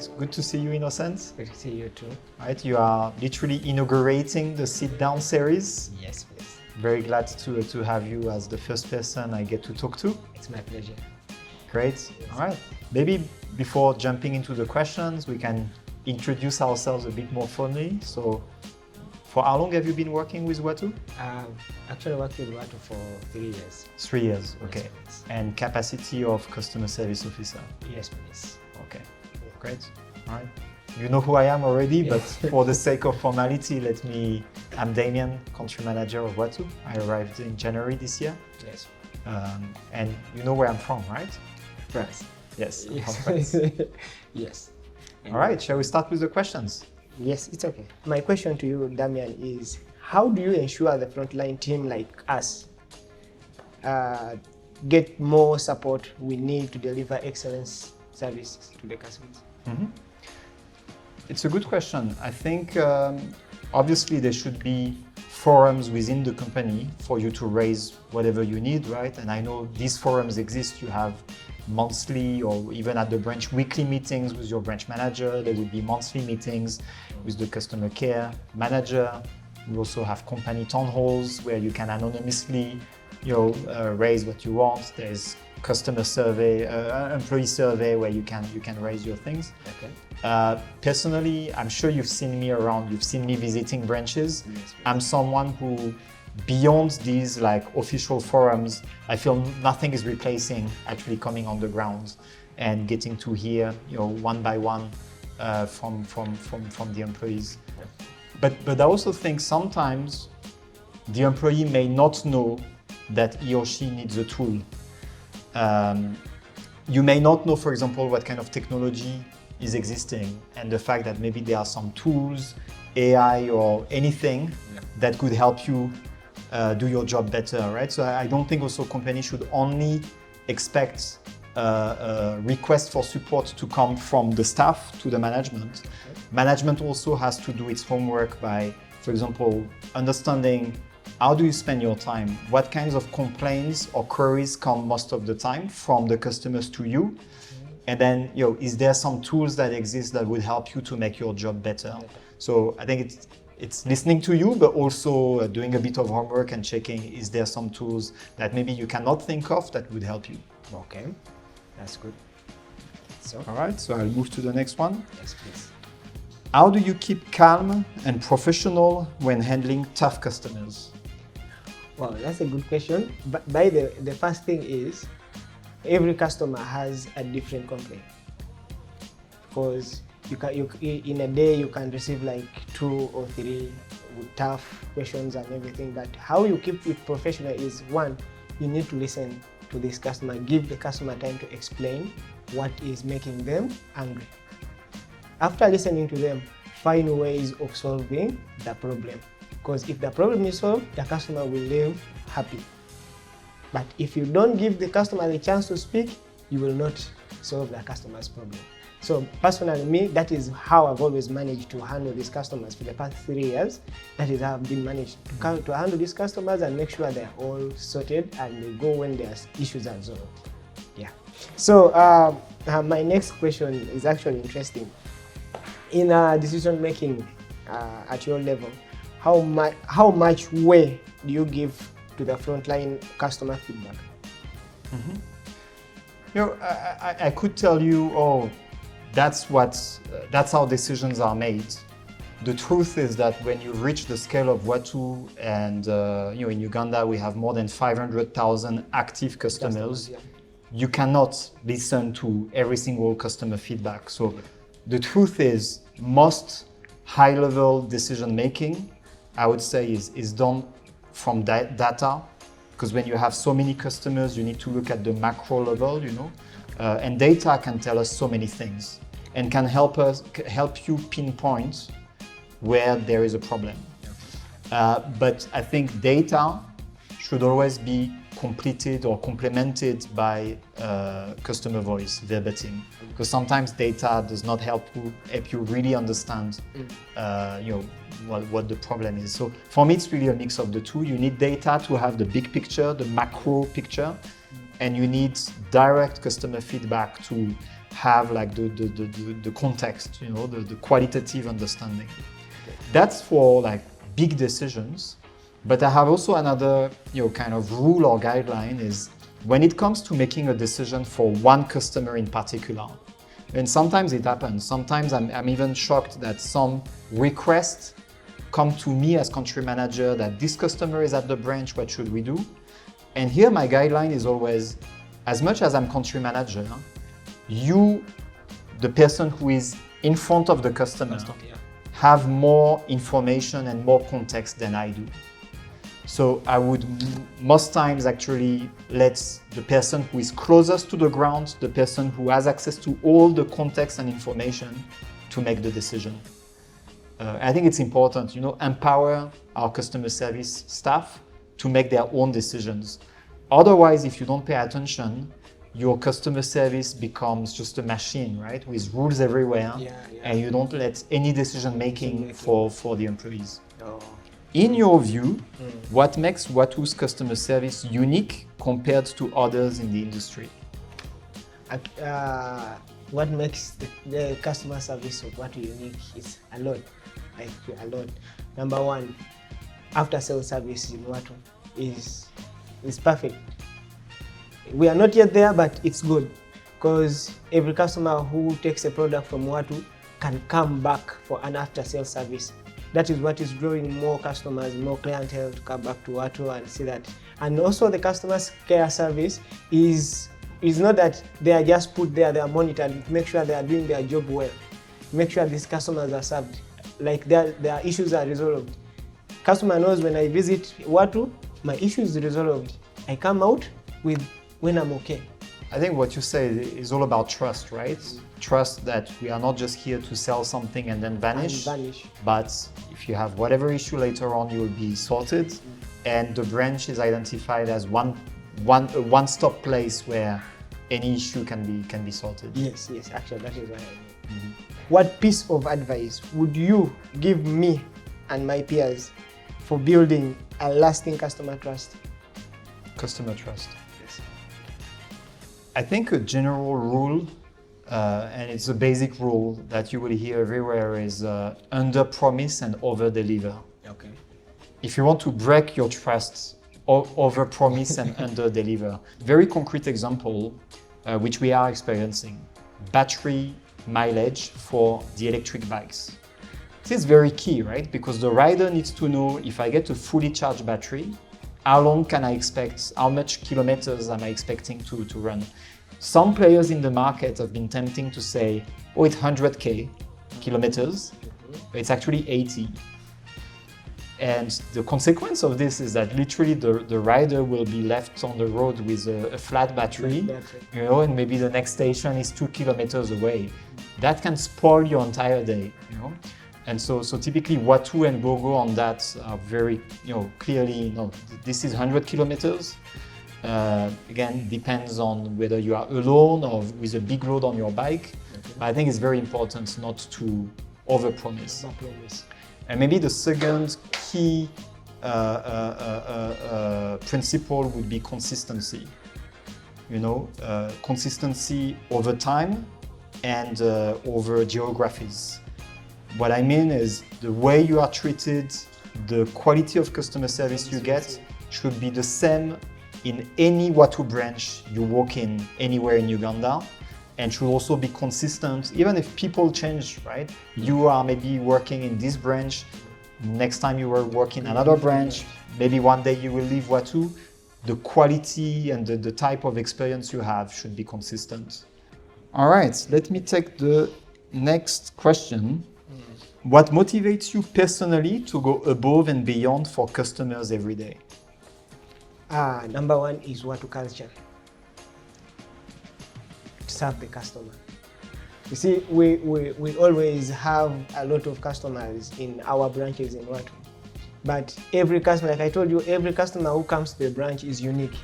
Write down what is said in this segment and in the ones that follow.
right, good to see you, Innocent. Good to see you too. Right, you are literally inaugurating the Sit-Down series. Yes, please. Very glad to have you as the first person I get to talk to. It's my pleasure. Great. Yes. All right. Maybe before jumping into the questions, we can introduce ourselves a bit more formally. So, for how long have you been working with Watu? Actually worked with Watu for 3 years. 3 years, okay. Yes, And capacity of customer service officer? yes please. Okay, great. All right. You know who I am already, but for the sake of formality, I'm Damien, Country Manager of Watu. I arrived in January this year. Yes. And you know where I'm from, right? France. Yes. Yes. Yes. All right, shall we start with the questions? Yes, it's okay. My question to you, Damien, is how do you ensure the frontline team like us get more support we need to deliver excellence services to the customers? Mm-hmm. It's a good question. I think obviously there should be forums within the company for you to raise whatever you need, right? And I know these forums exist. You have monthly or even at the branch weekly meetings with your branch manager. There would be monthly meetings with the customer care manager. We also have company town halls where you can anonymously, raise what you want. There's customer survey, employee survey where you can raise your things. Okay. Personally, I'm sure you've seen me around. You've seen me visiting branches. Yes. I'm someone who, beyond these like official forums, I feel nothing is replacing actually coming on the ground and getting to hear, one by one from the employees. Yeah. But I also think sometimes the employee may not know that he or she needs a tool. You may not know, for example, what kind of technology is existing and the fact that maybe there are some tools, AI or anything that could help you do your job better, right? So I don't think also companies should only expect a request for support to come from the staff to the management. Okay. Management also has to do its homework by, for example, understanding how do you spend your time? What kinds of complaints or queries come most of the time from the customers to you? And then, is there some tools that exist that would help you to make your job better? So I think it's listening to you, but also doing a bit of homework and checking, is there some tools that maybe you cannot think of that would help you? Okay, that's good. So, All right, so I'll move to the next one. yes, please. How do you keep calm and professional when handling tough customers? Well, that's a good question. But the first thing is, every customer has a different complaint. Because in a day you can receive like 2 or 3 with tough questions and everything. But how you keep it professional is, one, you need to listen to this customer, give the customer time to explain what is making them angry. After listening to them, find ways of solving the problem. Because if the problem is solved, the customer will live happy. But if you don't give the customer the chance to speak, you will not solve the customer's problem. So personally, me, that is how I've always managed to handle these customers for the past 3 years. That is how I've been managed to handle these customers and make sure they're all sorted and they go when their issues are resolved. Yeah. So my next question is actually interesting. In decision making at your level, how much weight do you give to the frontline customer feedback? Mm-hmm. I could tell you, that's how decisions are made. The truth is that when you reach the scale of Watu and in Uganda we have more than 500,000 active customers, Yeah. you cannot listen to every single customer feedback. So the truth is most high-level decision making, I would say, is done from data, because when you have so many customers, you need to look at the macro level, and data can tell us so many things and can help you pinpoint where there is a problem. But I think data should always be completed or complemented by customer voice, verbatim, because sometimes data does not help you really understand what the problem is. So for me, it's really a mix of the two. You need data to have the big picture, the macro picture, and you need direct customer feedback to have like the context, you know, the qualitative understanding. That's for like big decisions. But I have also another, you know, kind of rule or guideline is when it comes to making a decision for one customer in particular. And sometimes it happens. Sometimes I'm even shocked that some requests come to me as country manager that this customer is at the branch, what should we do? And here my guideline is always, as much as I'm country manager, you, the person who is in front of the customer, have more information and more context than I do. So I would most times actually let the person who is closest to the ground, the person who has access to all the context and information to make the decision. I think it's important, you know, empower our customer service staff to make their own decisions. Otherwise, if you don't pay attention, your customer service becomes just a machine, right? With rules everywhere, and you don't let any decision making for the employees. In your view, what makes Watu's customer service unique compared to others in the industry? What makes the customer service of Watu unique is a lot. Number one, after sales service in Watu is perfect. We are not yet there, but it's good because every customer who takes a product from Watu can come back for an after sales service. That is what is drawing more customers, more clientele to come back to Watu and see that. And also the customer care service is not that they are just put there, they are monitored, make sure they are doing their job well, make sure these customers are served, like their issues are resolved. Customer knows when I visit Watu, my issue is resolved. I come out with when I'm okay. I think what you say is all about trust, right? Trust that we are not just here to sell something and then vanish. But if you have whatever issue later on, you will be sorted. And the branch is identified as a one-stop place where any issue can be sorted. Yes, actually that is what I mean. What piece of advice would you give me and my peers for building a lasting customer trust? Customer trust. I think a general rule, and it's a basic rule that you will hear everywhere, is under-promise and over-deliver. Okay. If you want to break your trust, over-promise and under-deliver. Very concrete example, which we are experiencing, battery mileage for the electric bikes. This is very key, right? Because the rider needs to know if I get a fully charged battery, how long can I expect, how much kilometers am I expecting to run? Some players in the market have been tempting to say, oh, it's 100K kilometers, but it's actually 80. And the consequence of this is that literally the rider will be left on the road with a flat battery, you know, and maybe the next station is 2 kilometers away. That can spoil your entire day, you know. And so typically Watu and Gogo on that are very, you know, clearly, no, this is 100 kilometers. Again, depends on whether you are alone or with a big load on your bike. But I think it's very important not to overpromise. And maybe the second key principle would be consistency. You know, consistency over time and over geographies. What I mean is the way you are treated, the quality of customer service you get should be the same in any Watu branch you walk in anywhere in Uganda, and should also be consistent even if people change, right? You are maybe working in this branch, next time you will work in another branch, maybe one day you will leave Watu. The quality and the type of experience you have should be consistent. All right, let me take the next question. What motivates you personally to go above and beyond for customers every day? Number one is Watu culture. To serve the customer. You see, we always have a lot of customers in our branches in Watu. But every customer, like I told you, every customer who comes to the branch is unique.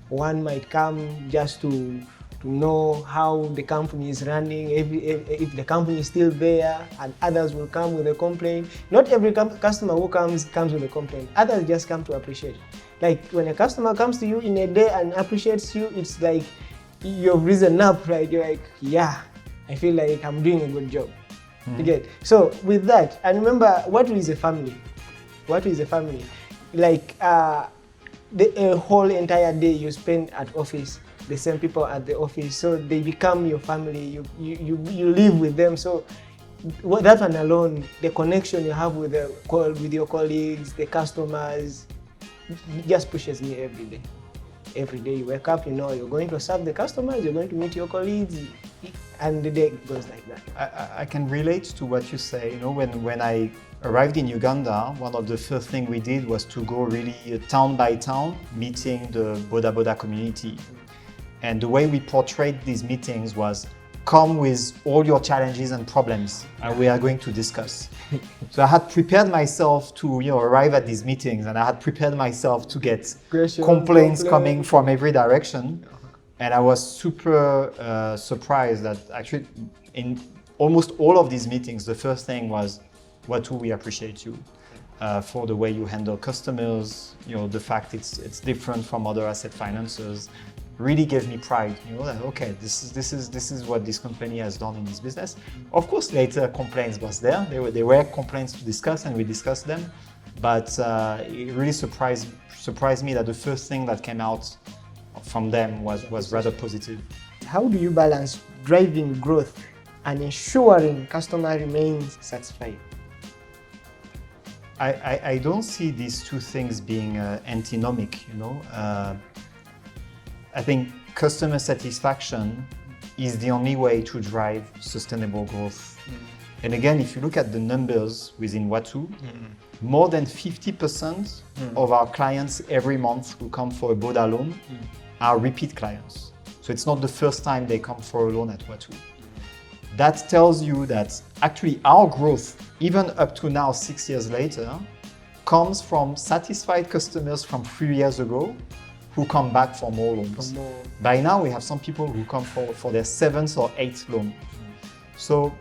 One might come just to know how the company is running, if the company is still there, and others will come with a complaint. Not every customer who comes with a complaint. Others just come to appreciate. Like when a customer comes to you in a day and appreciates you, it's like you've risen up, right? You're like, yeah, I feel like I'm doing a good job. You get? So with that, and remember, Watu is a family. Watu is a family. Like the whole entire day you spend at office, the same people at the office, so they become your family. You live with them. So that one alone, the connection you have with your colleagues, the customers, just pushes me every day. Every day you wake up, you know you're going to serve the customers, you're going to meet your colleagues, and the day goes like that. I can relate to what you say. You know, when I arrived in Uganda, one of the first things we did was to go really town by town, meeting the Boda Boda community. And the way we portrayed these meetings was, come with all your challenges and problems, and we are going to discuss. So I had prepared myself to arrive at these meetings, and I had prepared myself to get complaints coming from every direction. And I was super surprised that actually in almost all of these meetings, the first thing was, Watu, we appreciate you for the way you handle customers, the fact it's different from other asset financiers. Really gave me pride, that okay, this is what this company has done in this business. Of course, later complaints was there. There were complaints to discuss, and we discussed them. But it really surprised me that the first thing that came out from them was rather positive. How do you balance driving growth and ensuring customer remains satisfied? I don't see these two things being antinomic. I think customer satisfaction is the only way to drive sustainable growth. And again, if you look at the numbers within Watu, more than 50% of our clients every month who come for a Boda loan are repeat clients. So it's not the first time they come for a loan at Watu. That tells you that actually our growth, even up to now, 6 years later, comes from satisfied customers from 3 years ago who come back for more loans. By now, we have some people who come for their 7th or 8th loan. So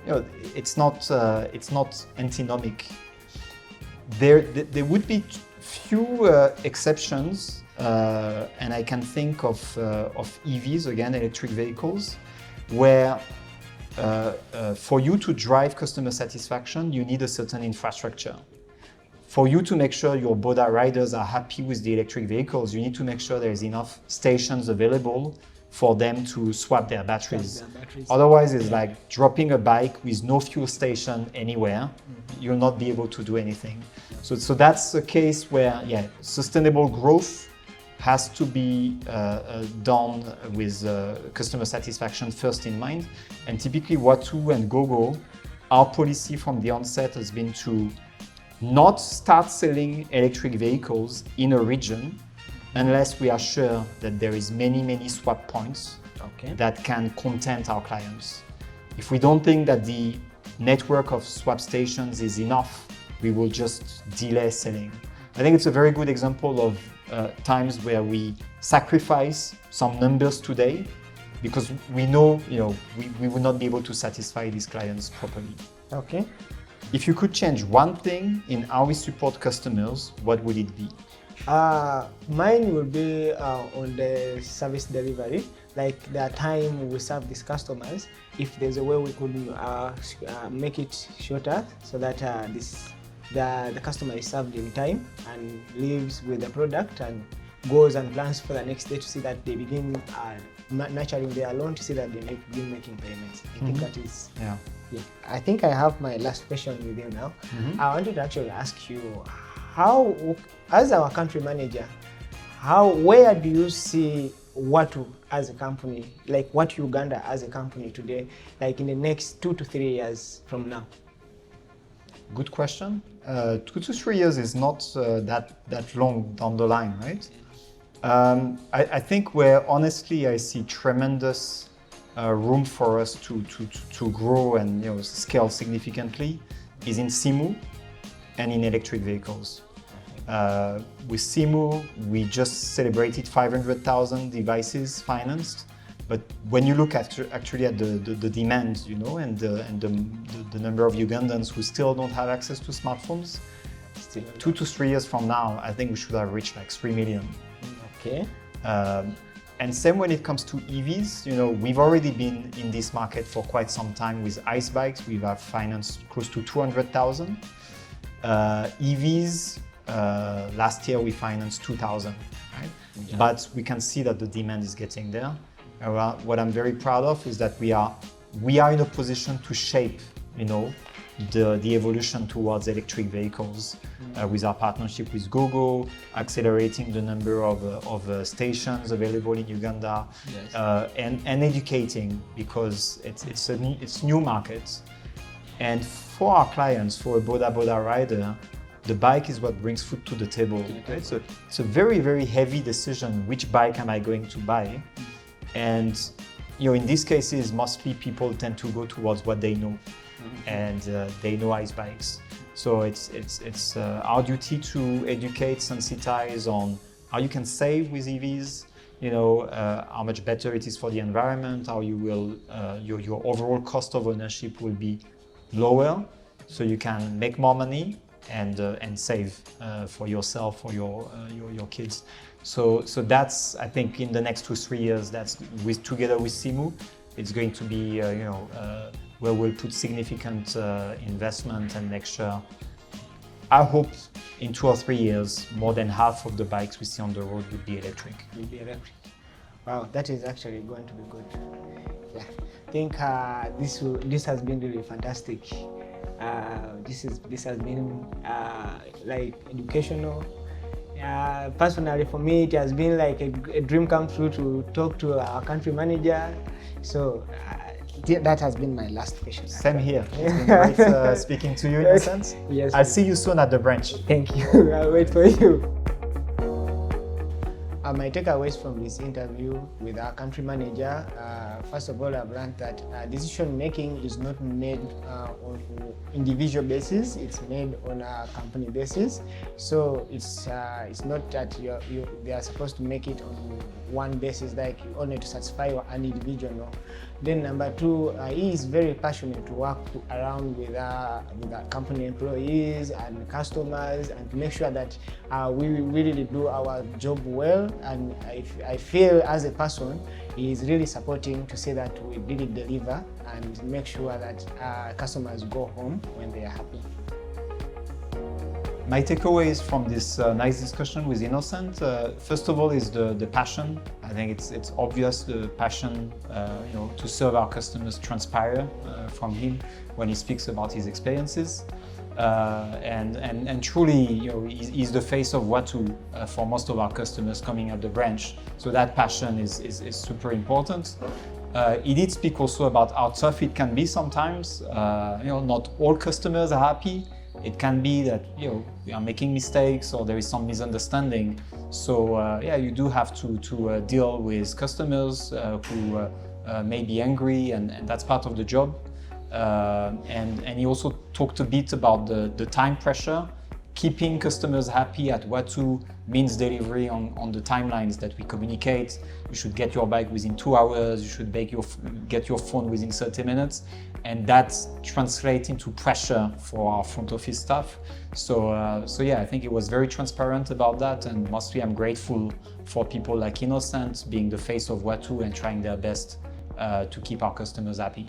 it's not antinomic. There would be few exceptions, and I can think of EVs, again, electric vehicles, where for you to drive customer satisfaction, you need a certain infrastructure. For you to make sure your Boda riders are happy with the electric vehicles, you need to make sure there is enough stations available for them to swap their batteries. Otherwise, it's like dropping a bike with no fuel station anywhere. You'll not be able to do anything. So that's a case where, sustainable growth has to be done with customer satisfaction first in mind. And typically, Watu and GoGo, our policy from the onset has been to not start selling electric vehicles in a region unless we are sure that there is many swap points that can content our clients. If we don't think that the network of swap stations is enough, we will just delay selling. I think it's a very good example of times where we sacrifice some numbers today because we know, we will not be able to satisfy these clients properly. Okay. If you could change one thing in how we support customers, what would it be? Mine will be on the service delivery, like the time we serve these customers. If there's a way we could make it shorter so that the customer is served in time and leaves with the product and goes and plans for the next day to see that they begin nurturing their loan, to see that they begin making payments. I think that is. Yeah. I think I have my last question with you now. I wanted to actually ask you, how, as our country manager, where do you see Watu as a company, like Watu Uganda as a company today, like in the next 2 to 3 years from now? Good question. 2 to 3 years is not that long down the line, right? I think where honestly I see tremendous room for us to grow and scale significantly is in SIMU and in electric vehicles. With SIMU, we just celebrated 500,000 devices financed, but when you look actually at the demand, and the number of Ugandans who still don't have access to smartphones, 2 to 3 years from now, I think we should have reached like 3 million. Okay. And same when it comes to EVs, we've already been in this market for quite some time with ICE bikes. We have financed close to 200,000. EVs, last year we financed 2,000, right? Yeah. But we can see that the demand is getting there. What I'm very proud of is that we are in a position to shape, the evolution towards electric vehicles with our partnership with Google, accelerating the number of stations available in Uganda, yes. and educating, because it's new markets. And for our clients, for a Boda Boda rider, the bike is what brings food to the table. Right? So it's a very, very heavy decision, which bike am I going to buy? And in these cases, mostly people tend to go towards what they know. And they know ICE bikes. So it's our duty to educate, sensitize on how you can save with EVs, how much better it is for the environment, how you will, your overall cost of ownership will be lower, so you can make more money and save for yourself, for your kids. So that's, I think, in the next 2-3 years, that's together with Simu, it's going to be where we'll put significant investment, and make sure, I hope in 2 or 3 years, more than half of the bikes we see on the road would be electric. Wow, that is actually going to be good. Yeah, I think this has been really fantastic. This has been like educational. Personally, for me, it has been like a dream come true to talk to our country manager. So that has been my last question. Same here. It's been great speaking to you, Innocent. Yes. I'll see you soon at the branch. Thank you. I'll wait for you. My takeaways from this interview with our country manager, first of all, I've learned that decision making is not made on individual basis, it's made on a company basis. So it's not that they are supposed to make it on one basis, like only to satisfy an individual. No. Then number two, he is very passionate to work around with our company employees and customers, and to make sure that we really do our job well. And I feel as a person, he is really supporting to say that we really deliver and make sure that customers go home when they are happy. My takeaways from this nice discussion with Innocent, first of all, is the passion. I think it's obvious the passion to serve our customers transpire from him when he speaks about his experiences. And truly, he's the face of Watu for most of our customers coming at the branch. So that passion is super important. He did speak also about how tough it can be sometimes. Not all customers are happy. It can be that we are making mistakes or there is some misunderstanding. So you do have to deal with customers who may be angry, and that's part of the job. And he also talked a bit about the time pressure. Keeping customers happy at Watu means delivery on the timelines that we communicate. You should get your bike within 2 hours, you should get your phone within 30 minutes, and that translates into pressure for our front office staff. So I think it was very transparent about that, and mostly I'm grateful for people like Innocent being the face of Watu and trying their best to keep our customers happy.